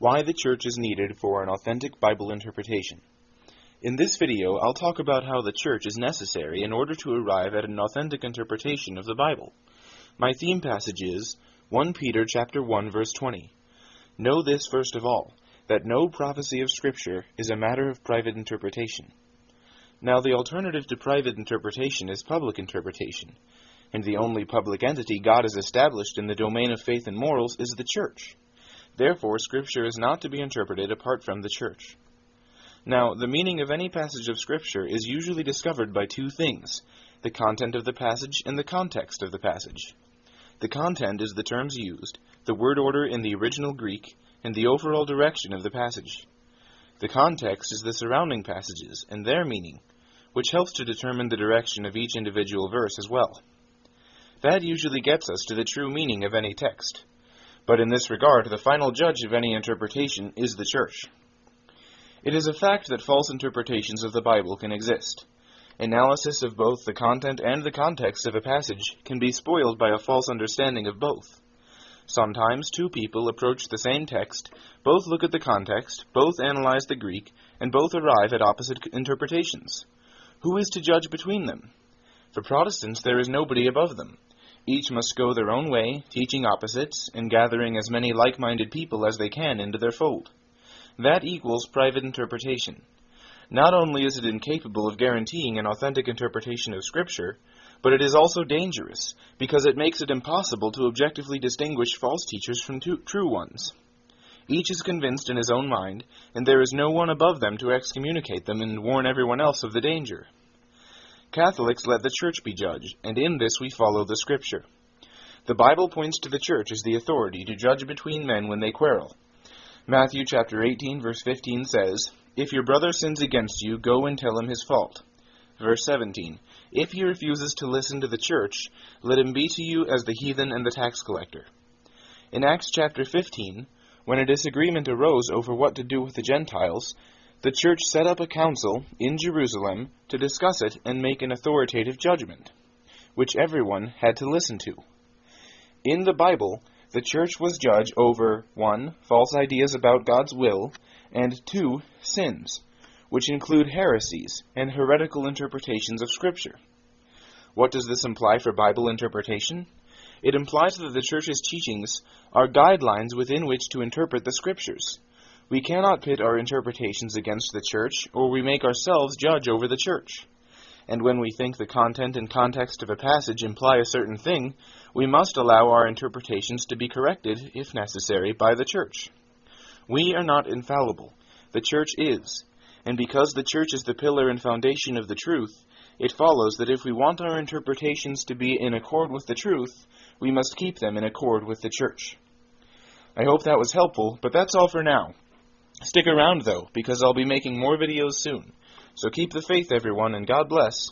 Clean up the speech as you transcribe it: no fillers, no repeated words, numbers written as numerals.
Why the Church is needed for an authentic Bible interpretation. In this video, I'll talk about how the Church is necessary in order to arrive at an authentic interpretation of the Bible. My theme passage is 1 Peter chapter 1, verse 20. Know this first of all, that no prophecy of Scripture is a matter of private interpretation. Now, the alternative to private interpretation is public interpretation, and the only public entity God has established in the domain of faith and morals is the Church. Therefore, Scripture is not to be interpreted apart from the Church. Now, the meaning of any passage of Scripture is usually discovered by two things: the content of the passage and the context of the passage. The content is the terms used, the word order in the original Greek, and the overall direction of the passage. The context is the surrounding passages and their meaning, which helps to determine the direction of each individual verse as well. That usually gets us to the true meaning of any text. But in this regard, the final judge of any interpretation is the Church. It is a fact that false interpretations of the Bible can exist. Analysis of both the content and the context of a passage can be spoiled by a false understanding of both. Sometimes two people approach the same text, both look at the context, both analyze the Greek, and both arrive at opposite interpretations. Who is to judge between them? For Protestants, there is nobody above them. Each must go their own way, teaching opposites, and gathering as many like-minded people as they can into their fold. That equals private interpretation. Not only is it incapable of guaranteeing an authentic interpretation of Scripture, but it is also dangerous, because it makes it impossible to objectively distinguish false teachers from true ones. Each is convinced in his own mind, and there is no one above them to excommunicate them and warn everyone else of the danger. Catholics let the Church be judge, and in this we follow the Scripture. The Bible points to the Church as the authority to judge between men when they quarrel. Matthew chapter 18, verse 15 says, "If your brother sins against you, go and tell him his fault." Verse 17, "If he refuses to listen to the Church, let him be to you as the heathen and the tax collector." In Acts chapter 15, when a disagreement arose over what to do with the Gentiles, the Church set up a council in Jerusalem to discuss it and make an authoritative judgment, which everyone had to listen to. In the Bible, the Church was judge over 1. False ideas about God's will, and 2. Sins, which include heresies and heretical interpretations of Scripture. What does this imply for Bible interpretation? It implies that the Church's teachings are guidelines within which to interpret the Scriptures. We cannot pit our interpretations against the Church, or we make ourselves judge over the Church. And when we think the content and context of a passage imply a certain thing, we must allow our interpretations to be corrected, if necessary, by the Church. We are not infallible. The Church is. And because the Church is the pillar and foundation of the truth, it follows that if we want our interpretations to be in accord with the truth, we must keep them in accord with the Church. I hope that was helpful, but that's all for now. Stick around, though, because I'll be making more videos soon. So keep the faith, everyone, and God bless.